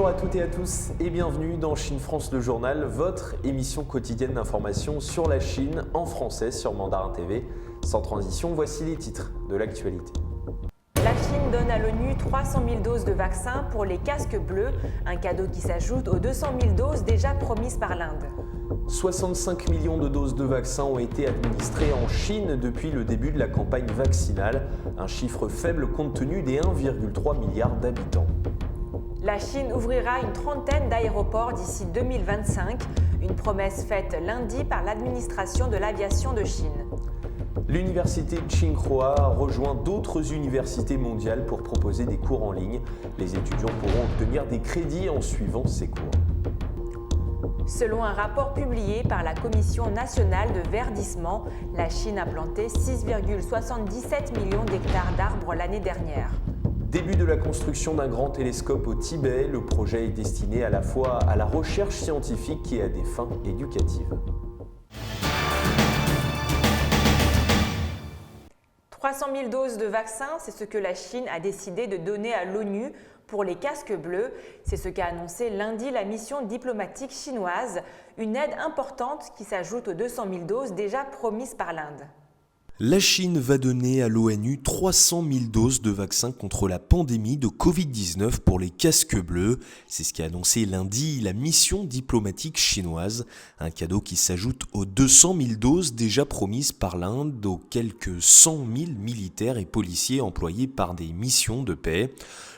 à toutes et à tous et bienvenue dans Chine France le journal, votre émission quotidienne d'information sur la Chine en français sur Mandarin TV. Sans transition, voici les titres de l'actualité. La Chine donne à l'ONU 300 000 doses de vaccins pour les casques bleus, un cadeau qui s'ajoute aux 200 000 doses déjà promises par l'Inde. 65 millions de doses de vaccins ont été administrées en Chine depuis le début de la campagne vaccinale, un chiffre faible compte tenu des 1,3 milliard d'habitants. La Chine ouvrira une trentaine d'aéroports d'ici 2025, une promesse faite lundi par l'administration de l'aviation de Chine. L'université Tsinghua rejoint d'autres universités mondiales pour proposer des cours en ligne. Les étudiants pourront obtenir des crédits en suivant ces cours. Selon un rapport publié par la Commission nationale de verdissement, la Chine a planté 6,77 millions d'hectares d'arbres l'année dernière. Début de la construction d'un grand télescope au Tibet, le projet est destiné à la fois à la recherche scientifique et à des fins éducatives. 300 000 doses de vaccins, c'est ce que la Chine a décidé de donner à l'ONU pour les casques bleus. C'est ce qu'a annoncé lundi la mission diplomatique chinoise, une aide importante qui s'ajoute aux 200 000 doses déjà promises par l'Inde. La Chine va donner à l'ONU 300 000 doses de vaccins contre la pandémie de Covid-19 pour les casques bleus. C'est ce qu'a annoncé lundi la mission diplomatique chinoise. Un cadeau qui s'ajoute aux 200 000 doses déjà promises par l'Inde aux quelques 100 000 militaires et policiers employés par des missions de paix.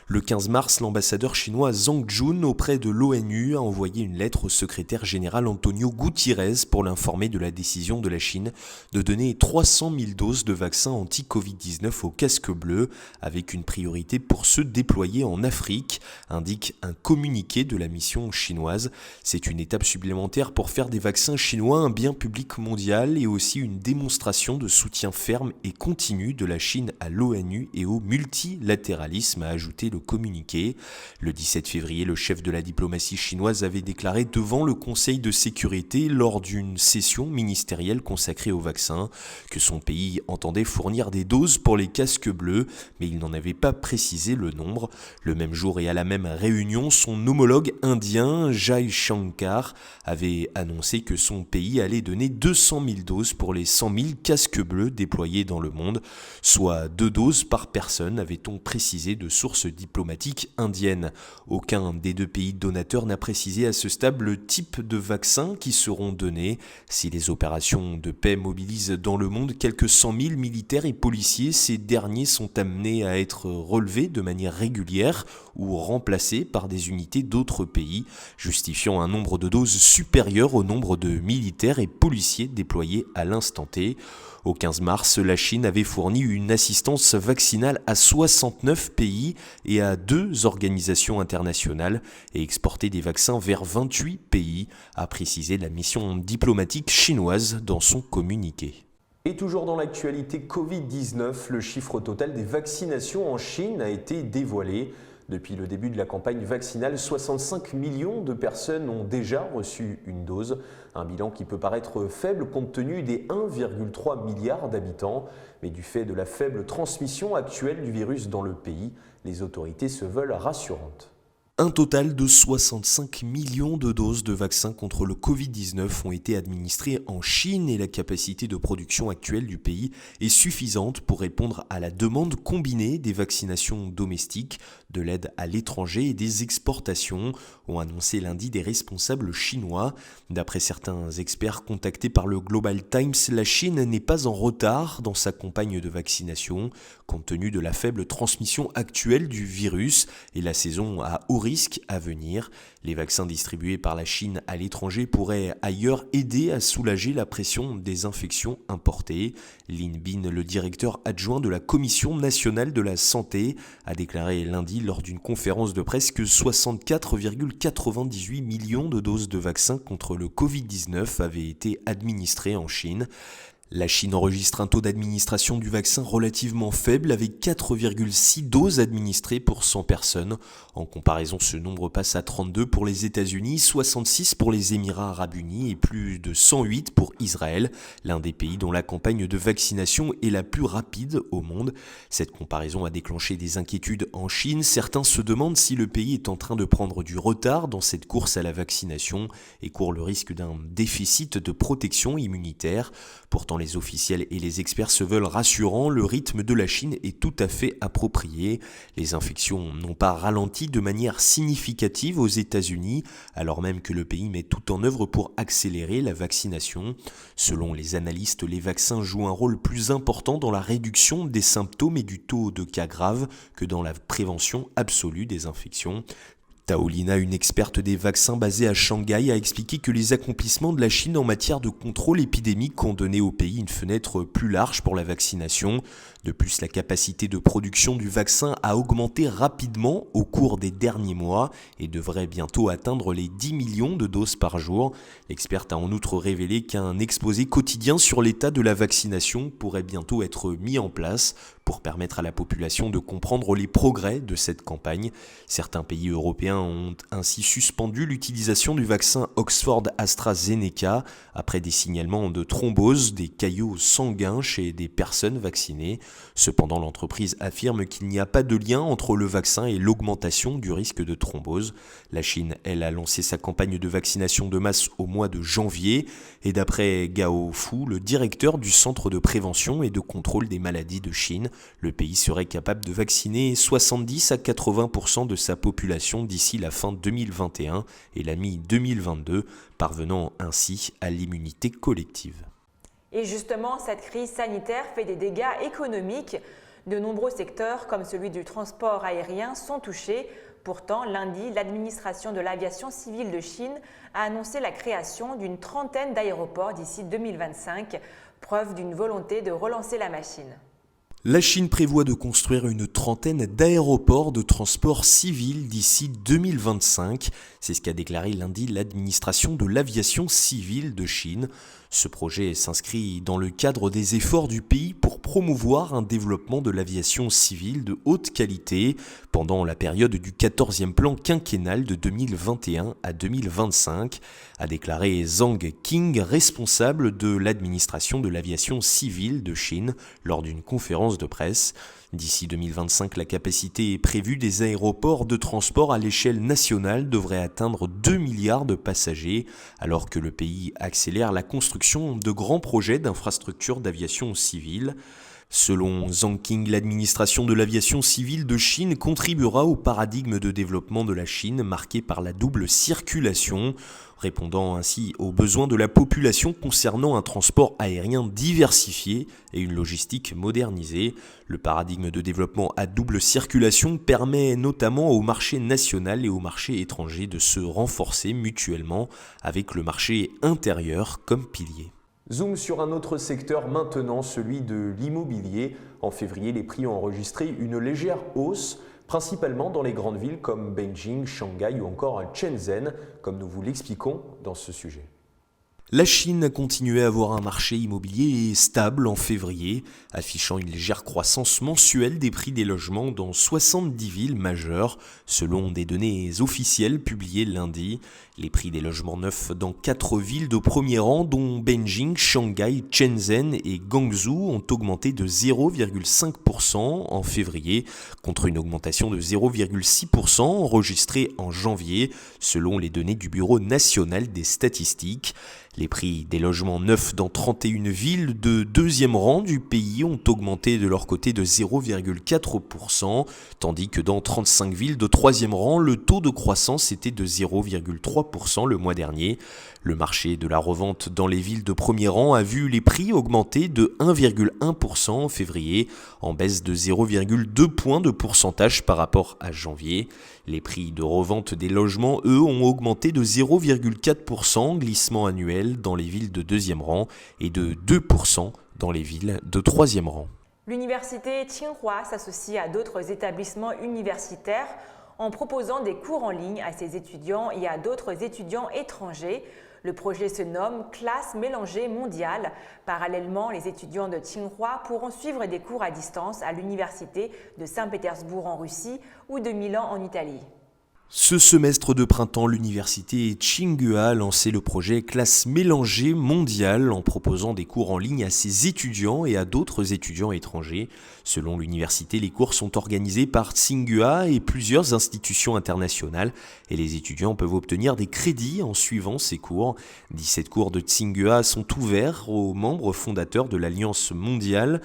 Le 15 mars, l'ambassadeur chinois Zhang Jun auprès de l'ONU a envoyé une lettre au secrétaire général Antonio Guterres pour l'informer de la décision de la Chine de donner 300 000 doses de vaccins anti-Covid-19 aux casques bleus, avec une priorité pour ceux déployés en Afrique, indique un communiqué de la mission chinoise. C'est une étape supplémentaire pour faire des vaccins chinois un bien public mondial et aussi une démonstration de soutien ferme et continu de la Chine à l'ONU et au multilatéralisme, a ajouté le communiqué. Le 17 février, le chef de la diplomatie chinoise avait déclaré devant le Conseil de sécurité lors d'une session ministérielle consacrée aux vaccins que son pays entendait fournir des doses pour les casques bleus, mais il n'en avait pas précisé le nombre. Le même jour et à la même réunion, son homologue indien, Jai Shankar, avait annoncé que son pays allait donner 200 000 doses pour les 100 000 casques bleus déployés dans le monde, soit 2 doses par personne, avait-on précisé de sources diplomatiques indiennes. Aucun des deux pays donateurs n'a précisé à ce stade le type de vaccins qui seront donnés. Si les opérations de paix mobilisent dans le monde quelques 100 000 militaires et policiers, ces derniers sont amenés à être relevés de manière régulière ou remplacés par des unités d'autres pays, justifiant un nombre de doses supérieur au nombre de militaires et policiers déployés à l'instant T. Au 15 mars, la Chine avait fourni une assistance vaccinale à 69 pays et à 2 organisations internationales et exporté des vaccins vers 28 pays, a précisé la mission diplomatique chinoise dans son communiqué. Et toujours dans l'actualité Covid-19, le chiffre total des vaccinations en Chine a été dévoilé. Depuis le début de la campagne vaccinale, 65 millions de personnes ont déjà reçu une dose. Un bilan qui peut paraître faible compte tenu des 1,3 milliard d'habitants. Mais du fait de la faible transmission actuelle du virus dans le pays, les autorités se veulent rassurantes. Un total de 65 millions de doses de vaccins contre le Covid-19 ont été administrées en Chine et la capacité de production actuelle du pays est suffisante pour répondre à la demande combinée des vaccinations domestiques, de l'aide à l'étranger et des exportations, ont annoncé lundi des responsables chinois. D'après certains experts contactés par le Global Times, la Chine n'est pas en retard dans sa campagne de vaccination, compte tenu de la faible transmission actuelle du virus et la saison à haut risque à venir. Les vaccins distribués par la Chine à l'étranger pourraient ailleurs aider à soulager la pression des infections importées. Lin Bin, le directeur adjoint de la Commission nationale de la santé, a déclaré lundi lors d'une conférence de presse que 64,98 millions de doses de vaccins contre le Covid-19 avaient été administrées en Chine. La Chine enregistre un taux d'administration du vaccin relativement faible avec 4,6 doses administrées pour 100 personnes. En comparaison, ce nombre passe à 32 pour les États-Unis, 66 pour les Émirats arabes unis et plus de 108 pour Israël, l'un des pays dont la campagne de vaccination est la plus rapide au monde. Cette comparaison a déclenché des inquiétudes en Chine. Certains se demandent si le pays est en train de prendre du retard dans cette course à la vaccination et court le risque d'un déficit de protection immunitaire. Pourtant, les officiels et les experts se veulent rassurants, le rythme de la Chine est tout à fait approprié. Les infections n'ont pas ralenti de manière significative aux États-Unis, alors même que le pays met tout en œuvre pour accélérer la vaccination. Selon les analystes, les vaccins jouent un rôle plus important dans la réduction des symptômes et du taux de cas graves que dans la prévention absolue des infections. Tao Lina, une experte des vaccins basée à Shanghai, a expliqué que les accomplissements de la Chine en matière de contrôle épidémique ont donné au pays une fenêtre plus large pour la vaccination. De plus, la capacité de production du vaccin a augmenté rapidement au cours des derniers mois et devrait bientôt atteindre les 10 millions de doses par jour. L'experte a en outre révélé qu'un exposé quotidien sur l'état de la vaccination pourrait bientôt être mis en place pour permettre à la population de comprendre les progrès de cette campagne. Certains pays européens ont ainsi suspendu l'utilisation du vaccin Oxford-AstraZeneca après des signalements de thrombose des caillots sanguins chez des personnes vaccinées. Cependant, l'entreprise affirme qu'il n'y a pas de lien entre le vaccin et l'augmentation du risque de thrombose. La Chine, elle, a lancé sa campagne de vaccination de masse au mois de janvier et d'après Gao Fu, le directeur du Centre de prévention et de contrôle des maladies de Chine, le pays serait capable de vacciner 70 à 80% de sa population d'ici la fin 2021 et la mi-2022, parvenant ainsi à l'immunité collective. Et justement, cette crise sanitaire fait des dégâts économiques. De nombreux secteurs, comme celui du transport aérien, sont touchés. Pourtant, lundi, l'administration de l'aviation civile de Chine a annoncé la création d'une trentaine d'aéroports d'ici 2025, preuve d'une volonté de relancer la machine. La Chine prévoit de construire une trentaine d'aéroports de transport civil d'ici 2025. C'est ce qu'a déclaré lundi l'administration de l'aviation civile de Chine. Ce projet s'inscrit dans le cadre des efforts du pays pour promouvoir un développement de l'aviation civile de haute qualité pendant la période du 14e plan quinquennal de 2021 à 2025, a déclaré Zhang Qing, responsable de l'administration de l'aviation civile de Chine, lors d'une conférence de presse. D'ici 2025, la capacité prévue des aéroports de transport à l'échelle nationale devrait atteindre 2 milliards de passagers, alors que le pays accélère la construction de grands projets d'infrastructures d'aviation civile. Selon Zhang Qing, l'administration de l'aviation civile de Chine contribuera au paradigme de développement de la Chine marqué par la double circulation, répondant ainsi aux besoins de la population concernant un transport aérien diversifié et une logistique modernisée. Le paradigme de développement à double circulation permet notamment au marché national et au marché étranger de se renforcer mutuellement avec le marché intérieur comme pilier. Zoom sur un autre secteur maintenant, celui de l'immobilier. En février, les prix ont enregistré une légère hausse, principalement dans les grandes villes comme Beijing, Shanghai ou encore Shenzhen, comme nous vous l'expliquons dans ce sujet. La Chine a continué à avoir un marché immobilier stable en février, affichant une légère croissance mensuelle des prix des logements dans 70 villes majeures, selon des données officielles publiées lundi. Les prix des logements neufs dans 4 villes de premier rang, dont Beijing, Shanghai, Shenzhen et Guangzhou, ont augmenté de 0,5% en février, contre une augmentation de 0,6% enregistrée en janvier, selon les données du Bureau national des statistiques. Les prix des logements neufs dans 31 villes de deuxième rang du pays ont augmenté de leur côté de 0,4%, tandis que dans 35 villes de troisième rang, le taux de croissance était de 0,3% le mois dernier. Le marché de la revente dans les villes de premier rang a vu les prix augmenter de 1,1% en février, en baisse de 0,2 points de pourcentage par rapport à janvier. Les prix de revente des logements, eux, ont augmenté de 0,4%, glissement annuel dans les villes de deuxième rang, et de 2% dans les villes de troisième rang. L'université Tsinghua s'associe à d'autres établissements universitaires en proposant des cours en ligne à ses étudiants et à d'autres étudiants étrangers. Le projet se nomme Classe mélangée mondiale. Parallèlement, les étudiants de Tsinghua pourront suivre des cours à distance à l'université de Saint-Pétersbourg en Russie ou de Milan en Italie. Ce semestre de printemps, l'université Tsinghua a lancé le projet Classe mélangée mondiale en proposant des cours en ligne à ses étudiants et à d'autres étudiants étrangers. Selon l'université, les cours sont organisés par Tsinghua et plusieurs institutions internationales et les étudiants peuvent obtenir des crédits en suivant ces cours. 17 cours de Tsinghua sont ouverts aux membres fondateurs de l'Alliance mondiale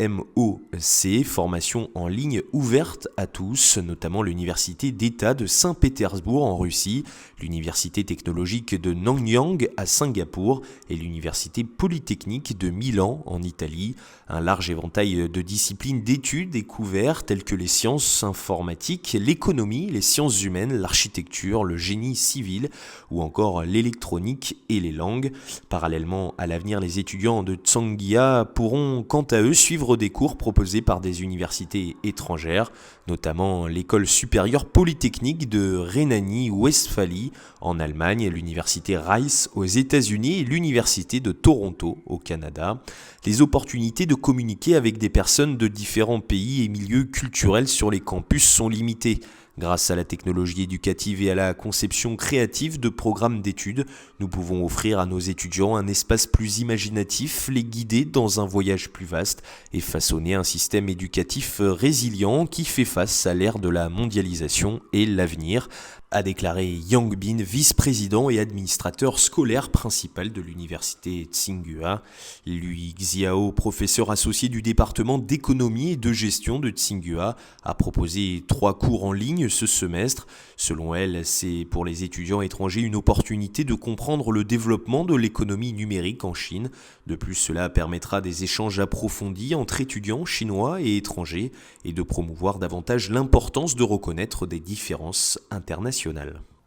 MOC, formation en ligne ouverte à tous, notamment l'Université d'État de Saint-Pétersbourg en Russie, l'Université technologique de Nanyang à Singapour et l'Université polytechnique de Milan en Italie. Un large éventail de disciplines d'études est couvert, telles que les sciences informatiques, l'économie, les sciences humaines, l'architecture, le génie civil ou encore l'électronique et les langues. Parallèlement à l'avenir, les étudiants de Tsinghua pourront quant à eux suivre des cours proposés par des universités étrangères, notamment l'école supérieure polytechnique de Rhénanie-Westphalie en Allemagne, l'université Rice aux États-Unis et l'université de Toronto au Canada. Les opportunités de communiquer avec des personnes de différents pays et milieux culturels sur les campus sont limitées. Grâce à la technologie éducative et à la conception créative de programmes d'études, nous pouvons offrir à nos étudiants un espace plus imaginatif, les guider dans un voyage plus vaste et façonner un système éducatif résilient qui fait face à l'ère de la mondialisation et l'avenir, a déclaré Yang Bin, vice-président et administrateur scolaire principal de l'université Tsinghua. Lui Xiao, professeur associé du département d'économie et de gestion de Tsinghua, a proposé 3 cours en ligne ce semestre. Selon elle, c'est pour les étudiants étrangers une opportunité de comprendre le développement de l'économie numérique en Chine. De plus, cela permettra des échanges approfondis entre étudiants chinois et étrangers et de promouvoir davantage l'importance de reconnaître des différences internationales.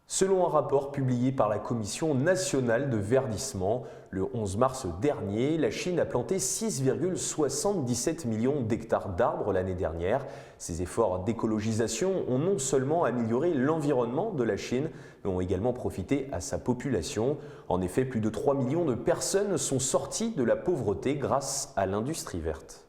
Selon un rapport publié par la Commission nationale de verdissement, le 11 mars dernier, la Chine a planté 6,77 millions d'hectares d'arbres l'année dernière. Ces efforts d'écologisation ont non seulement amélioré l'environnement de la Chine, mais ont également profité à sa population. En effet, plus de 3 millions de personnes sont sorties de la pauvreté grâce à l'industrie verte.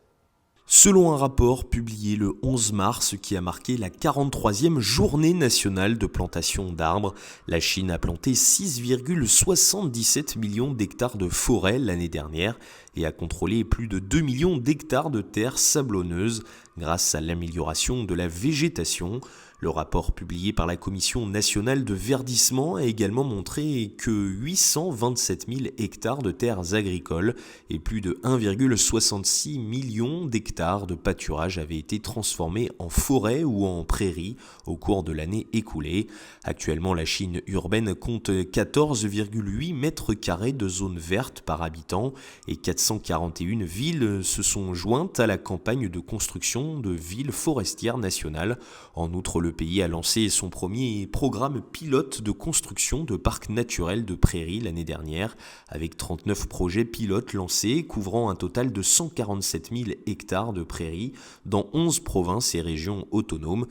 Selon un rapport publié le 11 mars qui a marqué la 43e journée nationale de plantation d'arbres, la Chine a planté 6,77 millions d'hectares de forêt l'année dernière et a contrôlé plus de 2 millions d'hectares de terres sablonneuses grâce à l'amélioration de la végétation. Le rapport publié par la Commission nationale de verdissement a également montré que 827 000 hectares de terres agricoles et plus de 1,66 million d'hectares de pâturage avaient été transformés en forêt ou en prairies au cours de l'année écoulée. Actuellement, la Chine urbaine compte 14,8 mètres carrés de zones vertes par habitant et 441 villes se sont jointes à la campagne de construction de villes forestières nationales. En outre, le pays a lancé son premier programme pilote de construction de parcs naturels de prairies l'année dernière, avec 39 projets pilotes lancés, couvrant un total de 147 000 hectares de prairies dans 11 provinces et régions autonomes.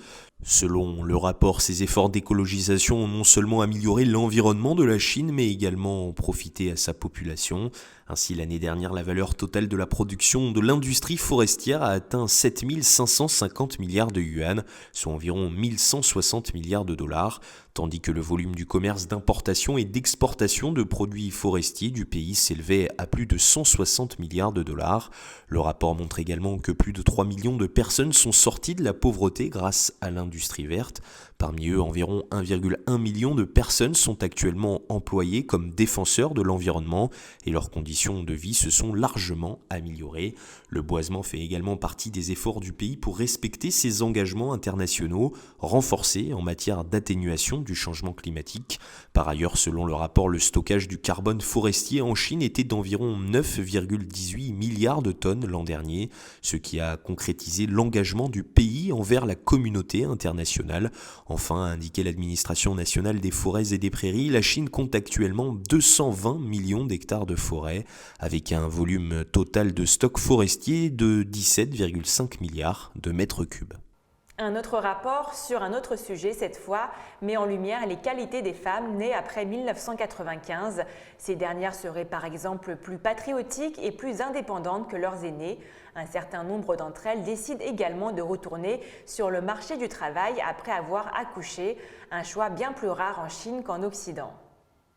Selon le rapport, ces efforts d'écologisation ont non seulement amélioré l'environnement de la Chine, mais également profité à sa population. Ainsi, l'année dernière, la valeur totale de la production de l'industrie forestière a atteint 7 550 milliards de yuan, soit environ 1160 milliards de dollars, tandis que le volume du commerce d'importation et d'exportation de produits forestiers du pays s'élevait à plus de 160 milliards de dollars. Le rapport montre également que plus de 3 millions de personnes sont sorties de la pauvreté grâce à l'industrie verte. Parmi eux, environ 1,1 million de personnes sont actuellement employées comme défenseurs de l'environnement et leurs conditions de vie se sont largement améliorées. Le boisement fait également partie des efforts du pays pour respecter ses engagements internationaux, renforcés en matière d'atténuation du changement climatique. Par ailleurs, selon le rapport, le stockage du carbone forestier en Chine était d'environ 9,18 milliards de tonnes l'an dernier, ce qui a concrétisé l'engagement du pays envers la communauté internationale. Enfin, a indiqué l'administration nationale des forêts et des prairies, la Chine compte actuellement 220 millions d'hectares de forêt, avec un volume total de stock forestier de 17,5 milliards de mètres cubes. Un autre rapport sur un autre sujet, cette fois, met en lumière les qualités des femmes nées après 1995. Ces dernières seraient par exemple plus patriotiques et plus indépendantes que leurs aînées. Un certain nombre d'entre elles décident également de retourner sur le marché du travail après avoir accouché, un choix bien plus rare en Chine qu'en Occident.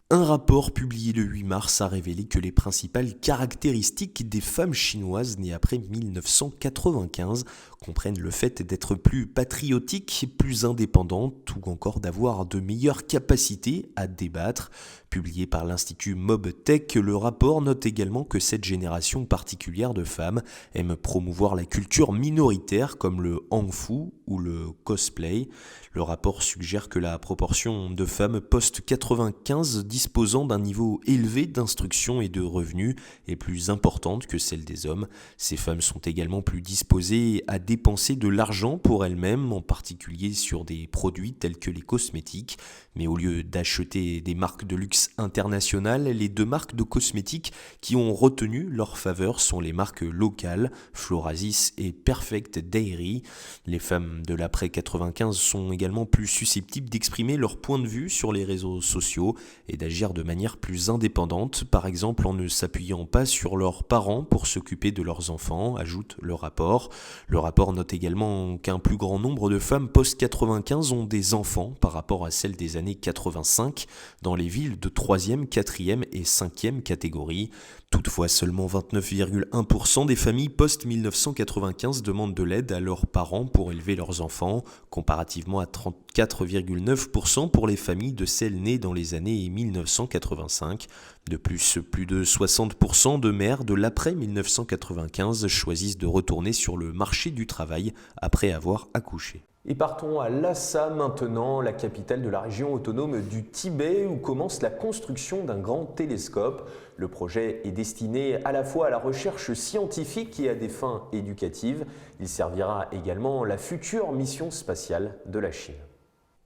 Un rapport publié le 8 mars a révélé que les principales caractéristiques des femmes chinoises nées après 1995 comprennent le fait d'être plus patriotiques, plus indépendantes ou encore d'avoir de meilleures capacités à débattre. Publié par l'Institut Mobtech, le rapport note également que cette génération particulière de femmes aime promouvoir la culture minoritaire comme le hangfu ou le cosplay. Le rapport suggère que la proportion de femmes post-95 disposant d'un niveau élevé d'instruction et de revenus est plus importante que celle des hommes. Ces femmes sont également plus disposées à dépenser de l'argent pour elles-mêmes, en particulier sur des produits tels que les cosmétiques. Mais au lieu d'acheter des marques de luxe internationales, les deux marques de cosmétiques qui ont retenu leur faveur sont les marques locales, Florasis et Perfect Dairy. Les femmes de l'après-95 sont également plus susceptibles d'exprimer leur point de vue sur les réseaux sociaux et d'agir de manière plus indépendante, par exemple en ne s'appuyant pas sur leurs parents pour s'occuper de leurs enfants, ajoute le rapport. Le rapport note également qu'un plus grand nombre de femmes post-95 ont des enfants par rapport à celles des années 85 dans les villes de 3e, 4e et 5e catégorie. Toutefois, seulement 29,1% des familles post-1995 demandent de l'aide à leurs parents pour élever leurs enfants, comparativement à 34,9% pour les familles de celles nées dans les années 1985. De plus de 60% de mères de l'après-1995 choisissent de retourner sur le marché du travail après avoir accouché. Et partons à Lhasa maintenant, la capitale de la région autonome du Tibet, où commence la construction d'un grand télescope. Le projet est destiné à la fois à la recherche scientifique et à des fins éducatives. Il servira également la future mission spatiale de la Chine.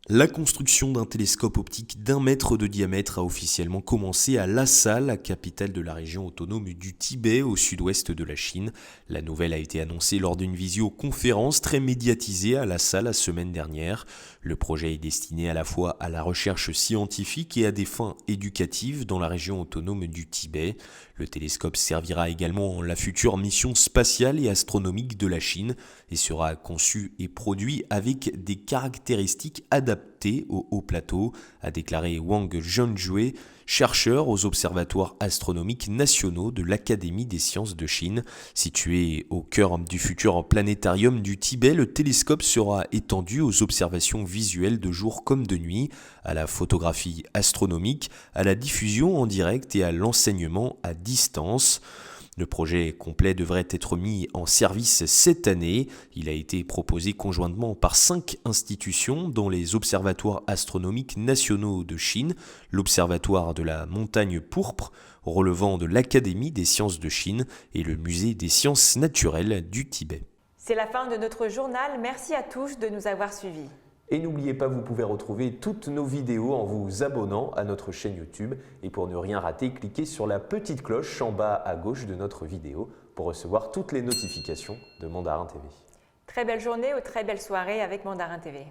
La construction d'un télescope optique d'1 mètre de diamètre a officiellement commencé à Lhasa, la capitale de la région autonome du Tibet, au sud-ouest de la Chine. La nouvelle a été annoncée lors d'une visioconférence très médiatisée à Lhasa la semaine dernière. Le projet est destiné à la fois à la recherche scientifique et à des fins éducatives dans la région autonome du Tibet. Le télescope servira également la future mission spatiale et astronomique de la Chine et sera conçu et produit avec des caractéristiques adaptées au haut plateau, a déclaré Wang Zhongjue, chercheur aux observatoires astronomiques nationaux de l'Académie des sciences de Chine. Situé au cœur du futur planétarium du Tibet, le télescope sera étendu aux observations visuelles de jour comme de nuit, à la photographie astronomique, à la diffusion en direct et à l'enseignement à distance. Le projet complet devrait être mis en service cette année. Il a été proposé conjointement par 5 institutions, dont les observatoires astronomiques nationaux de Chine, l'Observatoire de la montagne pourpre, relevant de l'Académie des sciences de Chine, et le Musée des sciences naturelles du Tibet. C'est la fin de notre journal. Merci à tous de nous avoir suivis. Et n'oubliez pas, vous pouvez retrouver toutes nos vidéos en vous abonnant à notre chaîne YouTube. Et pour ne rien rater, cliquez sur la petite cloche en bas à gauche de notre vidéo pour recevoir toutes les notifications de Mandarin TV. Très belle journée ou très belle soirée avec Mandarin TV.